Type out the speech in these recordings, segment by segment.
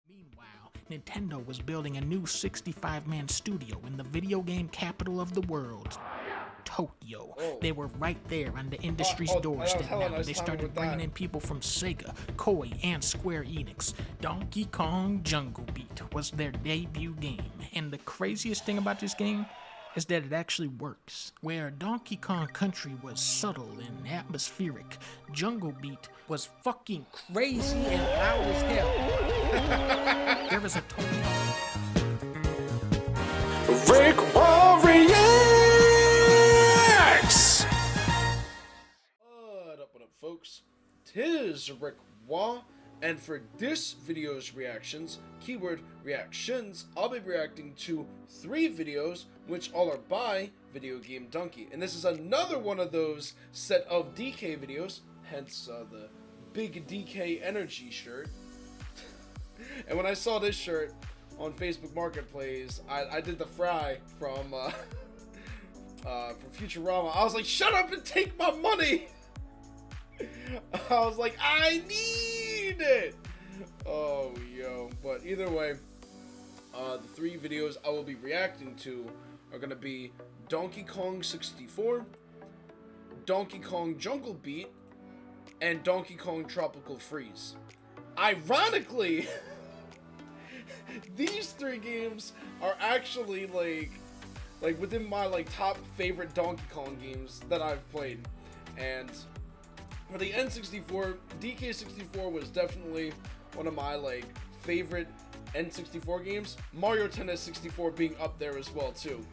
Meanwhile, Nintendo was building a new 65-man studio in the video game capital of the world, Tokyo. They were right there on the industry's doorstep now. They started bringing in people from Sega, Koei, and Square Enix. Donkey Kong Jungle Beat was their debut game, and the craziest thing about this game is that it actually works. Where Donkey Kong Country was subtle and atmospheric, Jungle Beat was fucking crazy and loud as hell. There is a total RickWa reacts. What up, folks? Tis RickWa, and for this video's reactions, keyword reactions, I'll be reacting to 3 videos, which all are by videogamedunkey. And this is another one of those set of DK videos, hence the big DK energy shirt. And when I saw this shirt on Facebook Marketplace, I did the fry from Futurama. I was like, shut up and take my money! I was like, I need it! Oh, yo. But either way, the 3 videos I will be reacting to are going to be Donkey Kong 64, Donkey Kong Jungle Beat, and Donkey Kong Tropical Freeze. Ironically, these 3 games are actually like within my top favorite Donkey Kong games that I've played. And for the N64, DK64 was definitely one of my favorite N64 games. Mario Tennis 64 being up there as well too.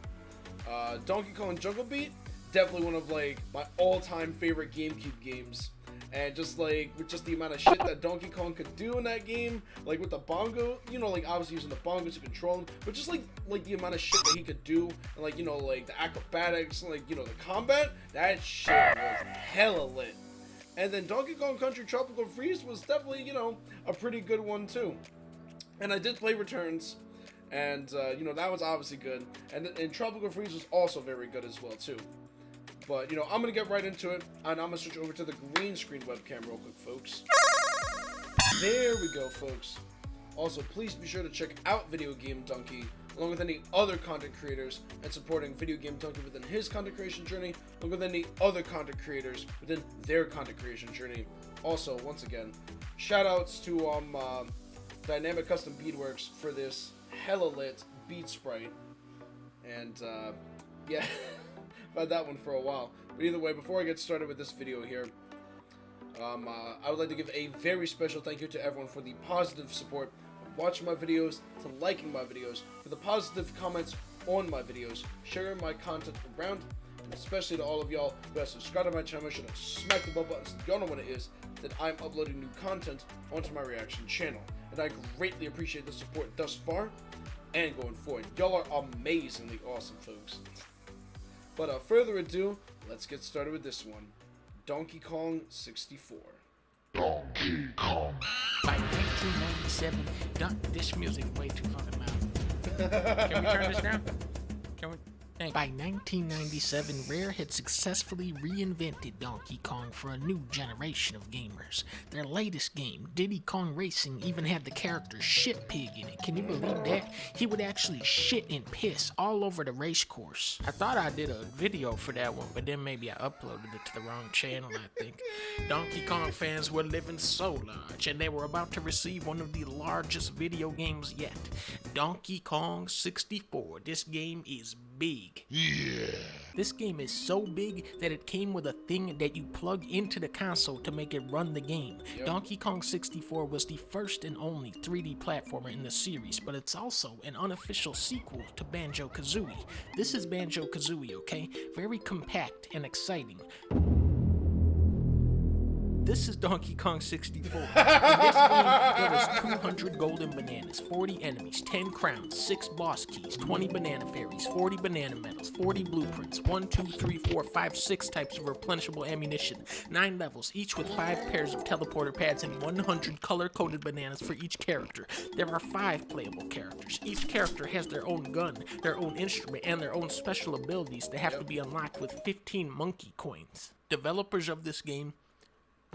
Donkey Kong Jungle Beat, definitely one of my all-time favorite GameCube games. And just with just the amount of shit that Donkey Kong could do in that game, with the bongo, obviously using the bongo to control him, but just the amount of shit that he could do, and the acrobatics, and the combat, that shit was hella lit. And then Donkey Kong Country Tropical Freeze was definitely, a pretty good one too. And I did play Returns, and that was obviously good. And Tropical Freeze was also very good as well too. But, I'm going to get right into it, and I'm going to switch over to the green screen webcam real quick, folks. There we go, folks. Also, please be sure to check out videogamedunkey, along with any other content creators, and supporting videogamedunkey within his content creation journey, along with any other content creators within their content creation journey. Also, once again, shoutouts to Dynamic Custom Beadworks for this hella lit beat sprite. And, yeah. I've had that one for a while. But either way, before I get started with this video here, I would like to give a very special thank you to everyone for the positive support of watching my videos, to liking my videos, for the positive comments on my videos, sharing my content around, and especially to all of y'all who have subscribed to my channel. Should have smacked the bell button so y'all know what it is that I'm uploading new content onto my reaction channel. And I greatly appreciate the support thus far and going forward. Y'all are amazingly awesome, folks. But without further ado, let's get started with this one. Donkey Kong 64. Donkey Kong. By 1997, this music way too fucking loud. Can we turn this down? Can we? By 1997, Rare had successfully reinvented Donkey Kong for a new generation of gamers. Their latest game, Diddy Kong Racing, even had the character Shit Pig in it. Can you believe that? He would actually shit and piss all over the race course. I thought I did a video for that one, but then maybe I uploaded it to the wrong channel, I think. Donkey Kong fans were living so large, and they were about to receive one of the largest video games yet. Donkey Kong 64. This game is big. Yeah. This game is so big that it came with a thing that you plug into the console to make it run the game. Yep. Donkey Kong 64 was the first and only 3D platformer in the series, but it's also an unofficial sequel to Banjo-Kazooie. This is Banjo-Kazooie, okay? Very compact and exciting. This is Donkey Kong 64. In this game, there was 200 golden bananas, 40 enemies, 10 crowns, 6 boss keys, 20 banana fairies, 40 banana medals, 40 blueprints, 1, 2, 3, 4, 5, 6 types of replenishable ammunition, 9 levels, each with 5 pairs of teleporter pads and 100 color-coded bananas for each character. There are 5 playable characters. Each character has their own gun, their own instrument, and their own special abilities that have to be unlocked with 15 monkey coins. Developers of this game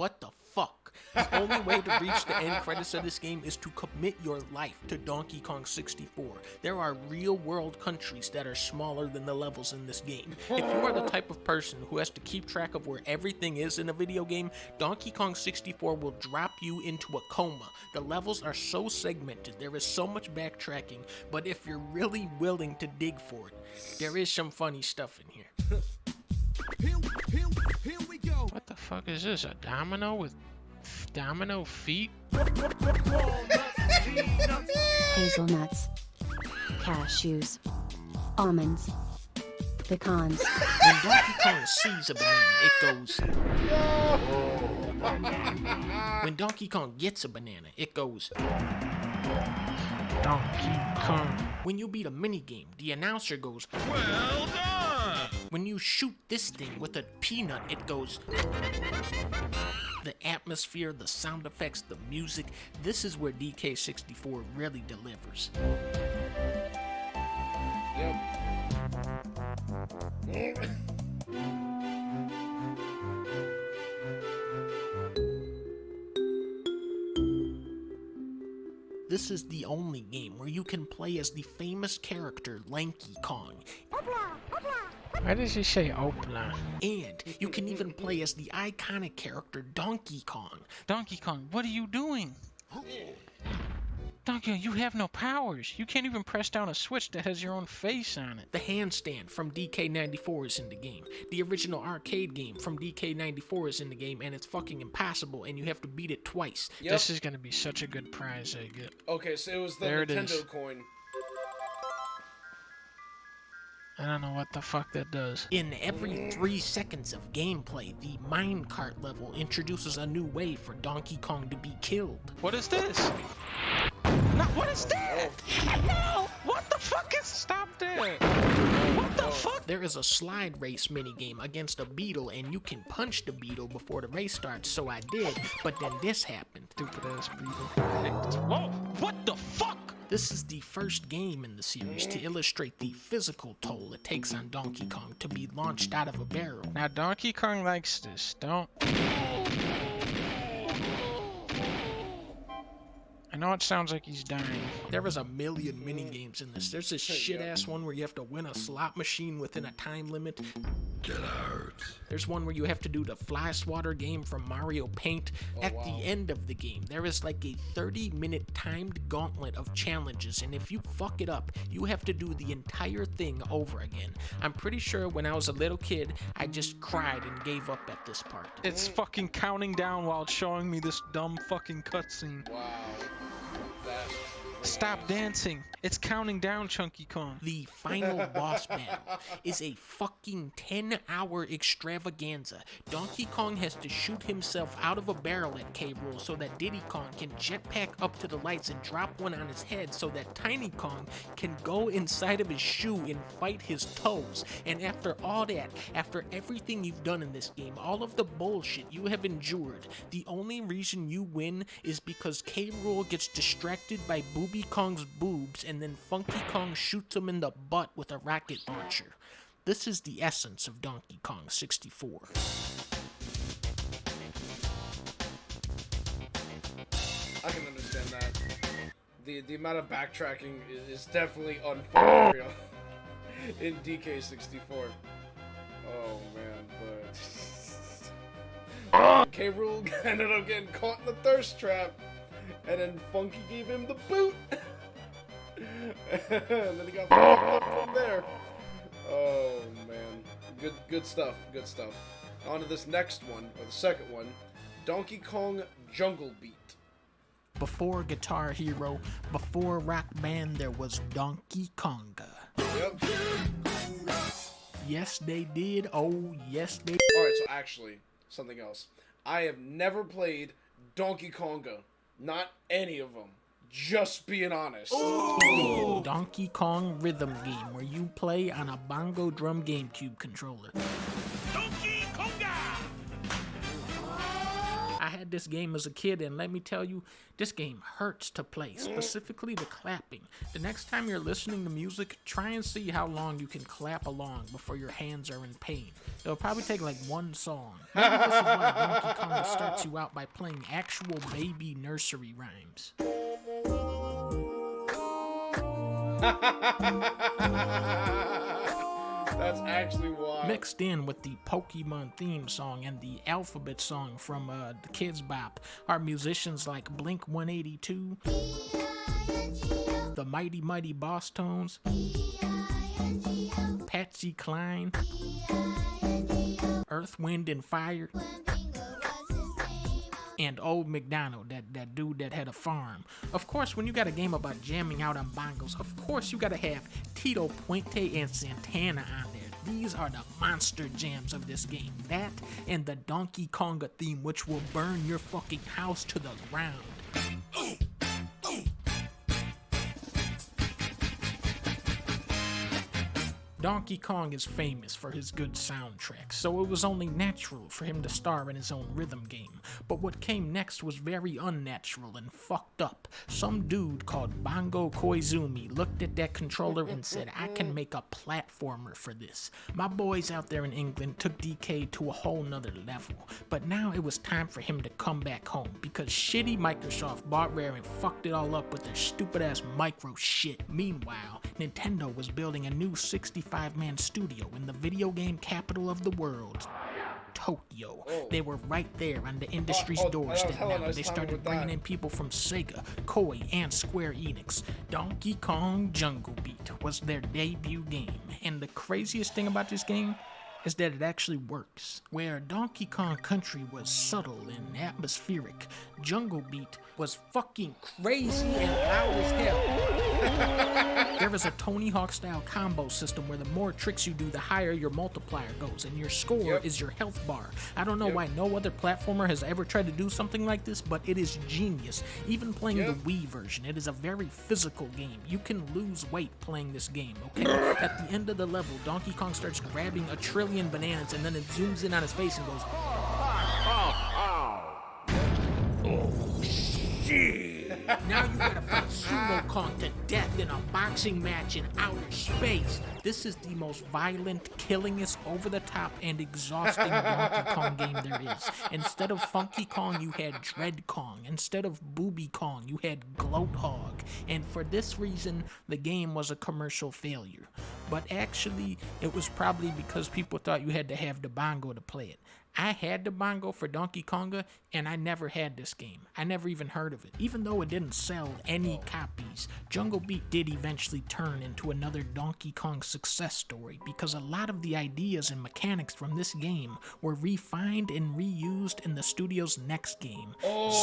What the fuck? The only way to reach the end credits of this game is to commit your life to Donkey Kong 64. There are real world countries that are smaller than the levels in this game. If you are the type of person who has to keep track of where everything is in a video game, Donkey Kong 64 will drop you into a coma. The levels are so segmented, there is so much backtracking, but if you're really willing to dig for it, there is some funny stuff in here. Here we go. What the fuck is this? A domino with domino feet? Hazelnuts, cashews, almonds, pecans. When Donkey Kong sees a banana, it goes. When Donkey Kong gets a banana, it goes. Donkey Kong. When you beat a minigame, the announcer goes. Well done. When you shoot this thing with a peanut, it goes. The atmosphere, the sound effects, the music, this is where DK64 really delivers. Yep. This is the only game where you can play as the famous character Lanky Kong. Why does he say Opla? And you can even play as the iconic character Donkey Kong. Donkey Kong, what are you doing? Donkey Kong, you have no powers. You can't even press down a switch that has your own face on it. The handstand from DK94 is in the game. The original arcade game from DK94 is in the game, and it's fucking impossible, and you have to beat it twice. Yep. This is gonna be such a good prize I get. Okay, so it was the There it Nintendo is. coin. I don't know what the fuck that does. In every 3 seconds of gameplay, the minecart level introduces a new way for Donkey Kong to be killed. What is this? No, what is that? No! What the fuck is... Stop there! What the fuck? There is a slide race minigame against a beetle, and you can punch the beetle before the race starts, so I did, but then this happened. Stupid ass beetle. I hate this. Whoa! What the fuck? This is the first game in the series to illustrate the physical toll it takes on Donkey Kong to be launched out of a barrel. Now Donkey Kong likes this. Don't... I know it sounds like he's dying. There is a million mini-games in this. There's this shit-ass one where you have to win a slot machine within a time limit. Get out. There's one where you have to do the fly swatter game from Mario Paint. At the end of the game, there is like a 30-minute timed gauntlet of challenges, and if you fuck it up, you have to do the entire thing over again. I'm pretty sure when I was a little kid, I just cried and gave up at this part. It's fucking counting down while it's showing me this dumb fucking cutscene. Wow. Stop dancing. It's counting down, Chunky Kong. The final boss battle is a fucking 10-hour extravaganza. Donkey Kong has to shoot himself out of a barrel at K. Rool so that Diddy Kong can jetpack up to the lights and drop one on his head so that Tiny Kong can go inside of his shoe and fight his toes. And after all that, after everything you've done in this game, all of the bullshit you have endured, the only reason you win is because K. Rool gets distracted by Booby Kong's boobs and then Funky Kong shoots him in the butt with a rocket launcher. This is the essence of Donkey Kong 64. I can understand that. The amount of backtracking is definitely unfair in DK64. Oh man, but K. Rool ended up getting caught in the thirst trap, and then Funky gave him the boot, and then he got fucked up from there. Oh man, good stuff, good stuff. On to this next one, or the second one, Donkey Kong Jungle Beat. Before Guitar Hero, before Rock Band, there was Donkey Konga. Yep. Yes, they did. Oh, yes, they Alright, so actually, something else. I have never played Donkey Konga. Not any of them. Just being honest. did. Donkey Kong rhythm game where you play on a bongo drum GameCube controller. Donkey Konga. I had played this game as a kid, and let me tell you, this game hurts to play, specifically the clapping. The next time you're listening to music, try and see how long you can clap along before your hands are in pain. It'll probably take like one song. Maybe this is why Donkey Kong starts you out by playing actual baby nursery rhymes. That's actually why. Mixed in with the Pokemon theme song and the alphabet song from the Kids Bop are musicians like Blink 182, the Mighty Mighty Boss Tones, Patsy Cline, Earth, Wind, and Fire, and Old McDonald, that dude that had a farm. Of course, when you got a game about jamming out on bongos, of course you gotta have Tito Puente and Santana on there. These are the monster jams of this game. That and the Donkey Konga theme, which will burn your fucking house to the ground. Donkey Kong is famous for his good soundtrack, so it was only natural for him to star in his own rhythm game. But what came next was very unnatural and fucked up. Some dude called Bongo Koizumi looked at that controller and said, I can make a platformer for this. My boys out there in England took DK to a whole nother level, but now it was time for him to come back home because shitty Microsoft bought Rare and fucked it all up with their stupid ass micro shit. Meanwhile, Nintendo was building a new 65-man studio in the video game capital of the world, Tokyo. They were right there on the industry's doorstep now. They started bringing in people from Sega, Koei, and Square Enix. Donkey Kong Jungle Beat was their debut game, and the craziest thing about this game is that it actually works. Where Donkey Kong Country was subtle and atmospheric, Jungle Beat was fucking crazy and loud as hell. There is a Tony Hawk style combo system where the more tricks you do, the higher your multiplier goes, and your score is your health bar. I don't know why no other platformer has ever tried to do something like this, but it is genius. Even playing the Wii version, it is a very physical game. You can lose weight playing this game, okay? At the end of the level, Donkey Kong starts grabbing a trillion bananas, and then it zooms in on his face and goes, oh shit. Now you gotta fight Sumo Kong to death in a boxing match in outer space. This is the most violent, killingest, over-the-top, and exhausting Donkey Kong game there is. Instead of Funky Kong, you had Dread Kong. Instead of Booby Kong, you had Gloat Hog. And for this reason, the game was a commercial failure. But actually, it was probably because people thought you had to have the bongo to play it. I had the bongo for Donkey Konga, and I never had this game. I never even heard of it. Even though it didn't sell any copies, Jungle Beat did eventually turn into another Donkey Kong success story because a lot of the ideas and mechanics from this game were refined and reused in the studio's next game,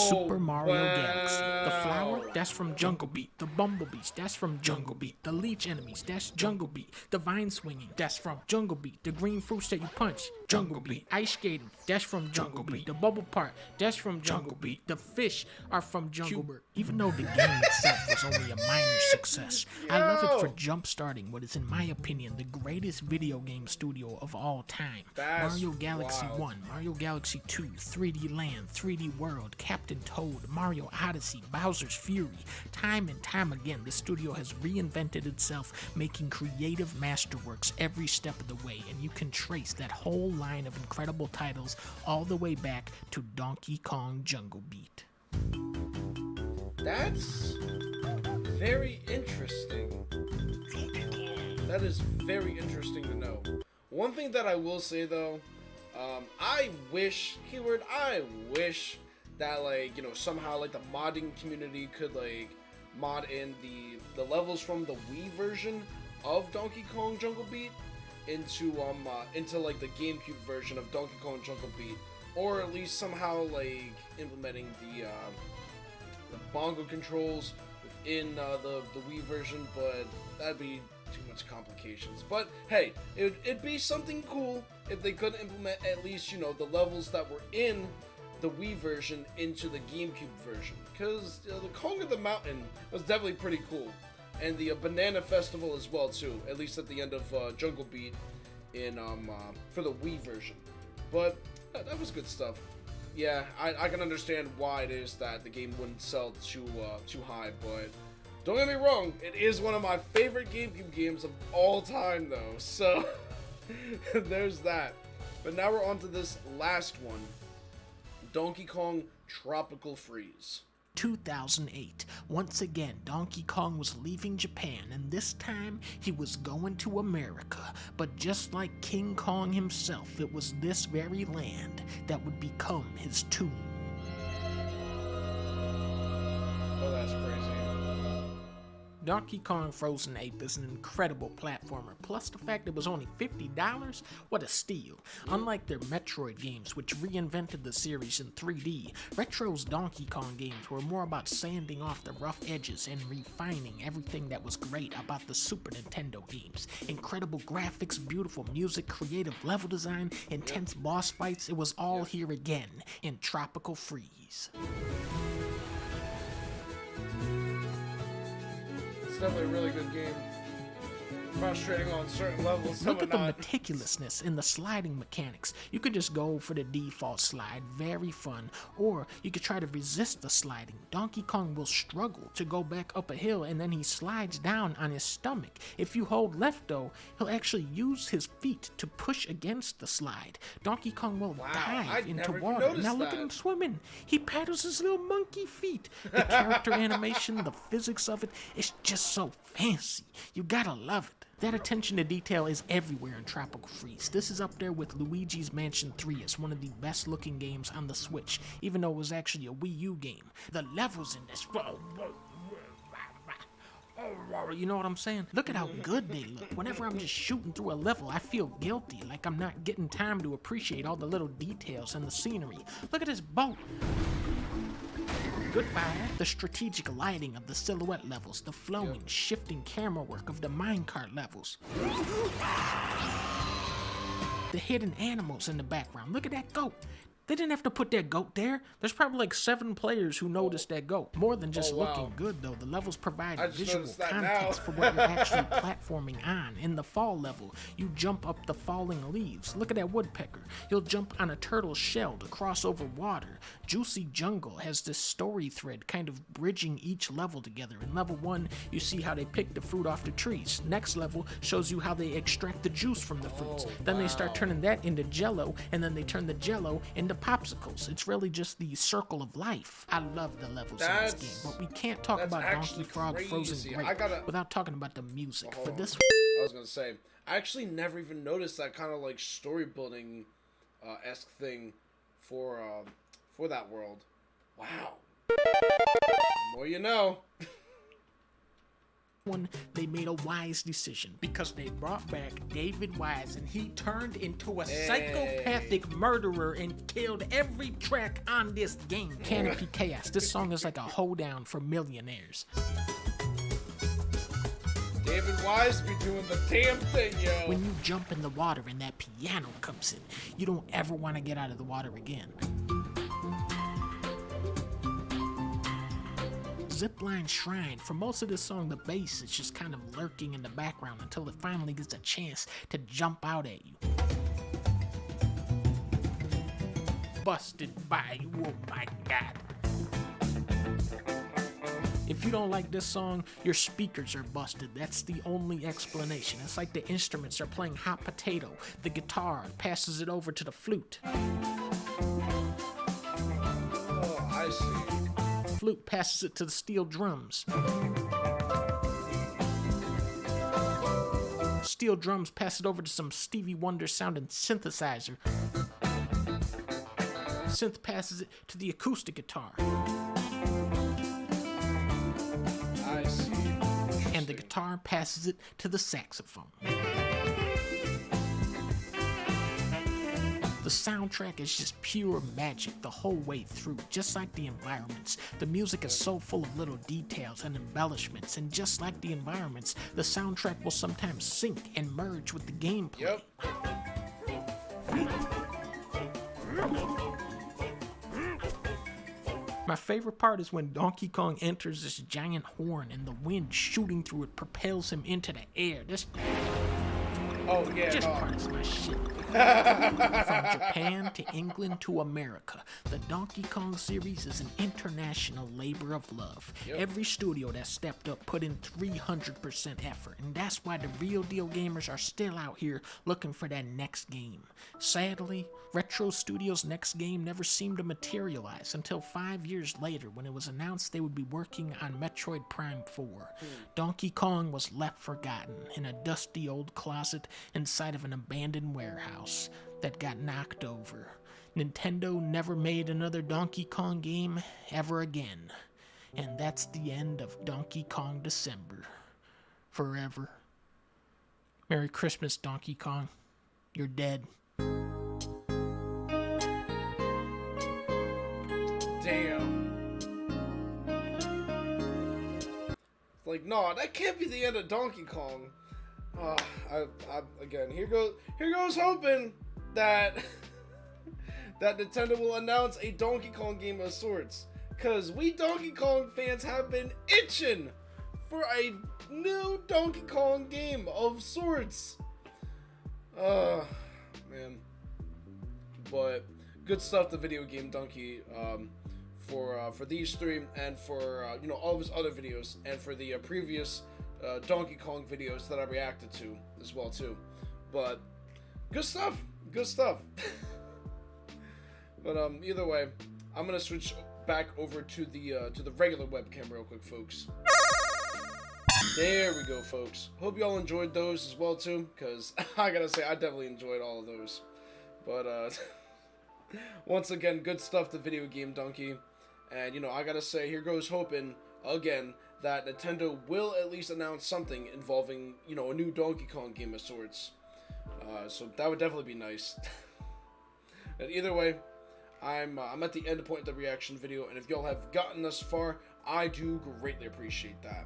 Super Mario Galaxy. The flower, that's from Jungle Beat. The bumblebees, that's from Jungle Beat. The leech enemies, that's Jungle Beat. The vine swinging, that's from Jungle Beat. The green fruits that you punch, Jungle Beat. Ice skating, that's from Jungle Beat. The bubble part, that's from Jungle Beat. The fish are from Jungle Beat. Even though the game itself was only a minor success, I love it for jump-starting what is, in my opinion, the greatest video game studio of all time. Mario Galaxy 1, Mario Galaxy 2, 3D Land, 3D World, Captain Toad, Mario Odyssey, Bowser's Fury. Time and time again, the studio has reinvented itself, making creative masterworks every step of the way, and you can trace that whole line of incredible titles all the way back to Donkey Kong Jungle Beat. That's very interesting. That is very interesting to know. One thing that I will say though, I wish that somehow the modding community could mod in the levels from the Wii version of Donkey Kong Jungle Beat into the GameCube version of Donkey Kong Jungle Beat, or at least somehow implementing the bongo controls within the Wii version, but that'd be too much complications. But hey, it'd be something cool if they could implement at least the levels that were in the Wii version into the GameCube version, because the Kong of the Mountain was definitely pretty cool. And the Banana Festival as well too, at least at the end of Jungle Beat in for the Wii version. But that was good stuff. yeah, I can understand why it is that the game wouldn't sell too high, but don't get me wrong, it is one of my favorite GameCube games of all time, though. So there's that. But now we're on to this last one, Donkey Kong Tropical Freeze. 2008. Once again, Donkey Kong was leaving Japan, and this time he was going to America. But just like King Kong himself, it was this very land that would become his tomb. Oh, that's crazy. Donkey Kong Frozen Ape is an incredible platformer, plus the fact it was only $50, what a steal. Unlike their Metroid games, which reinvented the series in 3D, Retro's Donkey Kong games were more about sanding off the rough edges and refining everything that was great about the Super Nintendo games. Incredible graphics, beautiful music, creative level design, intense boss fights, it was all here again in Tropical Freeze. It's definitely a really good game. Frustrating on certain levels. Look at the meticulousness in the sliding mechanics. You could just go for the default slide, very fun, or you could try to resist the sliding. Donkey Kong will struggle to go back up a hill and then he slides down on his stomach. If you hold left though, he'll actually use his feet to push against the slide. Donkey Kong will dive into water. Now look at him swimming. He paddles his little monkey feet. The character animation, the physics of it, it's just so fancy. You gotta love it. That attention to detail is everywhere in Tropical Freeze. This is up there with Luigi's Mansion 3 as one of the best looking games on the Switch, even though it was actually a Wii U game. The levels in this, you know what I'm saying? Look at how good they look. Whenever I'm just shooting through a level, I feel guilty, like I'm not getting time to appreciate all the little details and the scenery. Look at this boat. Goodbye. The strategic lighting of the silhouette levels, the flowing, shifting camera work of the minecart levels. The hidden animals in the background. Look at that goat. They didn't have to put that goat there. There's probably like 7 players who noticed that goat. More than just looking good though, the levels provide visual context for what you're actually platforming on. In the fall level, you jump up the falling leaves. Look at that woodpecker. You'll jump on a turtle's shell to cross over water. Juicy Jungle has this story thread kind of bridging each level together. In level 1, you see how they pick the fruit off the trees. Next level shows you how they extract the juice from the fruits. Then they start turning that into jello, and then they turn the jello into popsicles. It's really just the circle of life. I love the levels in this game, but we can't talk about Donkey Frog Frozen Grape without talking about the music. For this I was gonna say, I actually never even noticed that kind of like story building esque thing for that world. Wow. The more you know. One, they made a wise decision because they brought back David Wise and he turned into a psychopathic murderer and killed every track on this game. Canopy Chaos. This song is like a hoedown for millionaires. David Wise be doing the damn thing, yo. When you jump in the water and that piano comes in, you don't ever want to get out of the water again. Zipline Shrine. For most of this song, the bass is just kind of lurking in the background until it finally gets a chance to jump out at you. Busted by you, oh my god. If you don't like this song, your speakers are busted. That's the only explanation. It's like the instruments are playing hot potato. The guitar passes it over to the flute. Oh, I see. Flute passes it to the steel drums. Steel drums pass it over to some Stevie Wonder sounding synthesizer. Synth passes it to the acoustic guitar. I see. And the guitar passes it to the saxophone. The soundtrack is just pure magic the whole way through, just like the environments. The music is so full of little details and embellishments, and just like the environments, the soundtrack will sometimes sync and merge with the gameplay. My favorite part is when Donkey Kong enters this giant horn and the wind shooting through it propels him into the air. Oh yeah. Just no. price my shit. From Japan to England to America, the Donkey Kong series is an international labor of love. Yep. Every studio that stepped up put in 300% effort, and that's why the real deal gamers are still out here looking for that next game. Sadly, Retro Studios' next game never seemed to materialize until 5 years later when it was announced they would be working on Metroid Prime 4. Donkey Kong was left forgotten in a dusty old closet inside of an abandoned warehouse that got knocked over. Nintendo never made another Donkey Kong game ever again. And that's the end of Donkey Kong December. Forever. Merry Christmas, Donkey Kong. You're dead. Damn. Like, no, that can't be the end of Donkey Kong. Again, here goes hoping that that Nintendo will announce a Donkey Kong game of sorts, cause we Donkey Kong fans have been itching for a new Donkey Kong game of sorts. Man, but good stuff to Video Game Dunkey for these three, and for all of his other videos, and for the previous Donkey Kong videos that I reacted to as well too. But good stuff. But either way, I'm gonna switch back over to the regular webcam real quick, folks. There we go, folks. Hope y'all enjoyed those as well too, because I gotta say I definitely enjoyed all of those. But once again, good stuff to Video Game Dunkey, and I gotta say, here goes hoping again that Nintendo will at least announce something involving a new Donkey Kong game of sorts. So that would definitely be nice. And either way, I'm at the end point of the reaction video, and if y'all have gotten thus far, I do greatly appreciate that,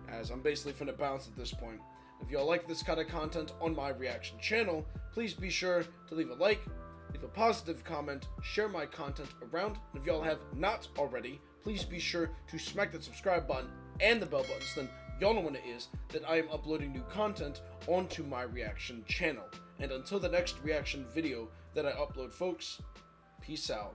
as I'm basically finna bounce at this point. If y'all like this kind of content on my reaction channel, please be sure to leave a like, leave a positive comment, share my content around, and if y'all have not already, please be sure to smack that subscribe button and the bell button, so then y'all know when it is that I am uploading new content onto my reaction channel. And until the next reaction video that I upload, folks, peace out.